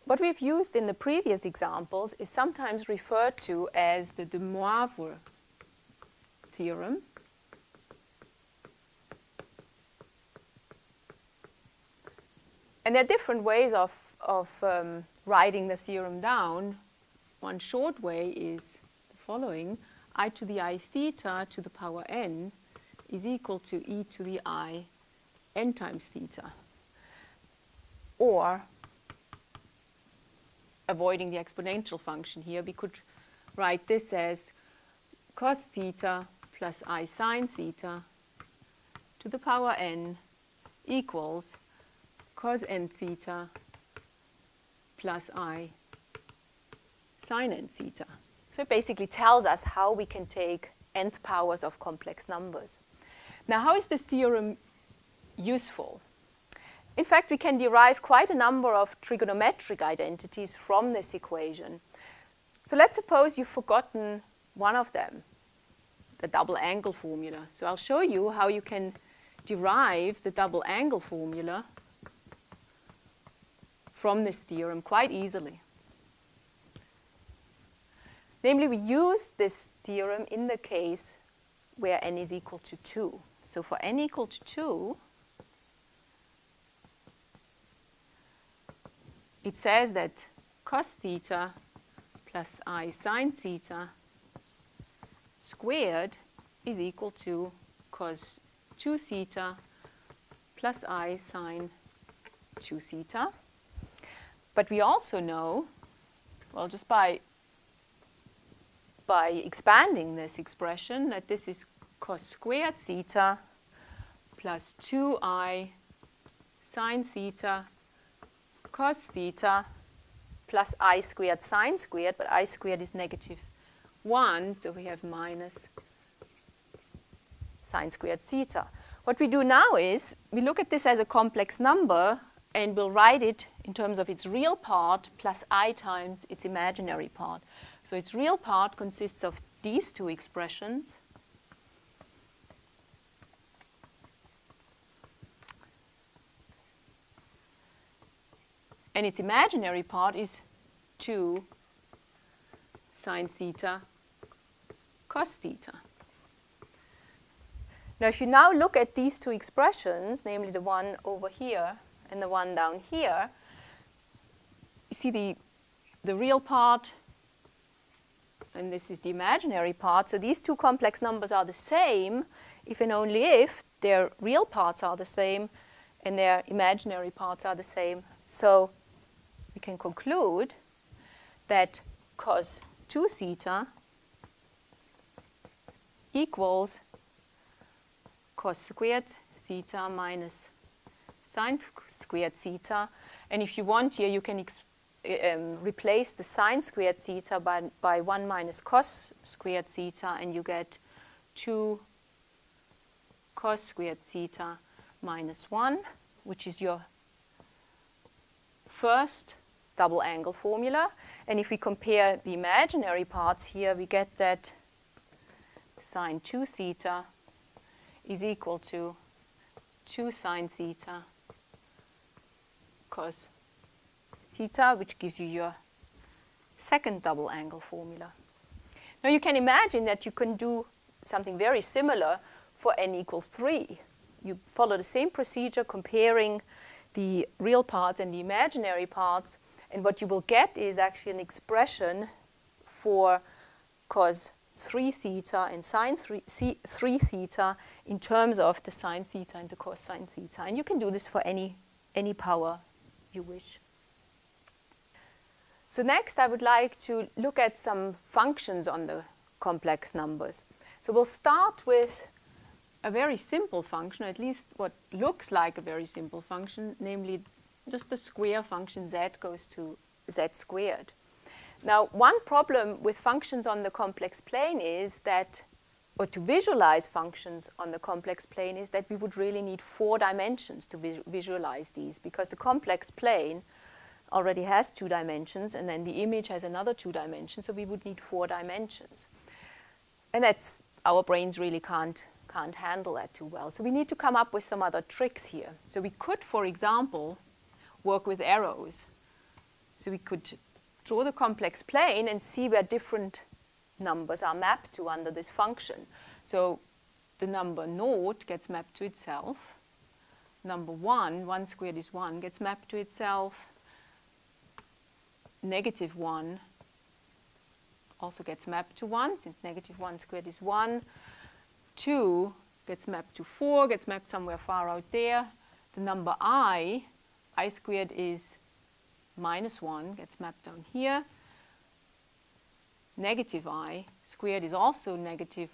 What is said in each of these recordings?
what we've used in the previous examples is sometimes referred to as the Morville theorem. And there are different ways of writing the theorem down. One short way is the following: I to the I theta to the power n is equal to e to the I n times theta. Or, avoiding the exponential function here, we could write this as cos theta plus I sine theta to the power n equals cos n theta plus I sine n theta. So it basically tells us how we can take nth powers of complex numbers. Now, how is this theorem useful? In fact, we can derive quite a number of trigonometric identities from this equation. So let's suppose you've forgotten one of them, the double angle formula. So I'll show you how you can derive the double angle formula from this theorem quite easily. Namely, we use this theorem in the case where n is equal to 2. So for n equal to 2, it says that cos theta plus I sine theta squared is equal to cos 2 theta plus I sine 2 theta. But we also know, well, just by expanding this expression, that this is cos squared theta plus 2I sine theta cos theta plus I squared sine squared, but I squared is negative 1, so we have minus sine squared theta. What we do now is we look at this as a complex number and we'll write it in terms of its real part plus I times its imaginary part. So its real part consists of these two expressions. And its imaginary part is 2 sine theta cos theta. Now, if you now look at these two expressions, namely the one over here and the one down here, you see the real part, and this is the imaginary part. So these two complex numbers are the same if and only if their real parts are the same and their imaginary parts are the same. So we can conclude that cos 2 theta equals cos squared theta minus sine squared theta. And if you want here, you can replace the sine squared theta by 1 minus cos squared theta, and you get 2 cos squared theta minus 1, which is your first double angle formula. And if we compare the imaginary parts here, we get that sine 2 theta is equal to 2 sine theta cos theta, which gives you your second double angle formula. Now you can imagine that you can do something very similar for n equals 3. You follow the same procedure, comparing the real parts and the imaginary parts, and what you will get is actually an expression for cos 3 theta and sine 3 theta in terms of the sine theta and the cosine theta. And you can do this for any power you wish. So next I would like to look at some functions on the complex numbers. So we'll start with a very simple function, at least what looks like a very simple function, namely just the square function z goes to z squared. Now, one problem with functions on the complex plane is that, or to visualize functions on the complex plane, is that we would really need 4 dimensions to visualize these, because the complex plane already has 2 dimensions, and then the image has another 2 dimensions, so we would need 4 dimensions. And that's, our brains really can't handle that too well. So we need to come up with some other tricks here. So we could, for example, work with arrows. So we could draw the complex plane and see where different numbers are mapped to under this function. So the number 0 gets mapped to itself. Number 1 squared is 1, gets mapped to itself. Negative 1 also gets mapped to 1, since negative 1 squared is 1. 2 gets mapped to 4, gets mapped somewhere far out there. The number I squared is minus 1, gets mapped down here. Negative I squared is also negative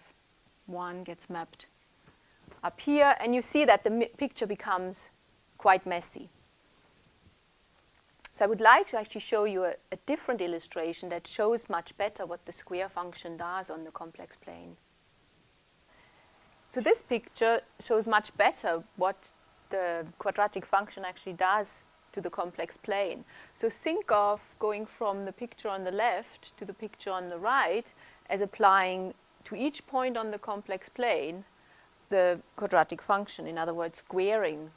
1, gets mapped up here. And you see that the picture becomes quite messy. So I would like to actually show you a different illustration that shows much better what the square function does on the complex plane. So this picture shows much better what the quadratic function actually does to the complex plane. So think of going from the picture on the left to the picture on the right as applying to each point on the complex plane the quadratic function, in other words, squaring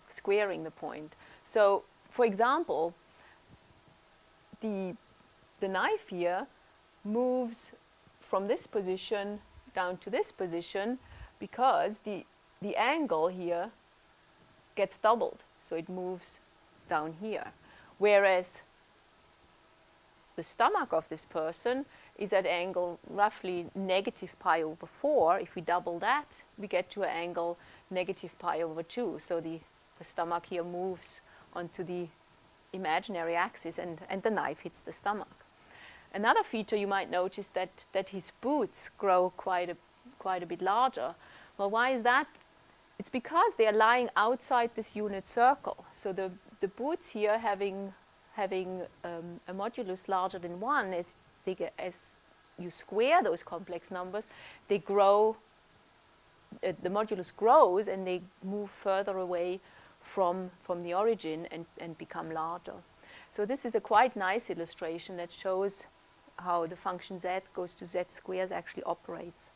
the point. So, for example, the knife here moves from this position down to this position because the angle here gets doubled, so it moves down here. Whereas the stomach of this person is at angle roughly negative pi over 4. If we double that, we get to an angle negative pi over 2. So the stomach here moves onto the imaginary axis and the knife hits the stomach. Another feature you might notice that his boots grow quite a bit larger. Well, why is that? It's because they are lying outside this unit circle. So the boots here having a modulus larger than 1, as you square those complex numbers, they grow, the modulus grows and they move further away from the origin and become larger. So this is a quite nice illustration that shows how the function z goes to z squares actually operates.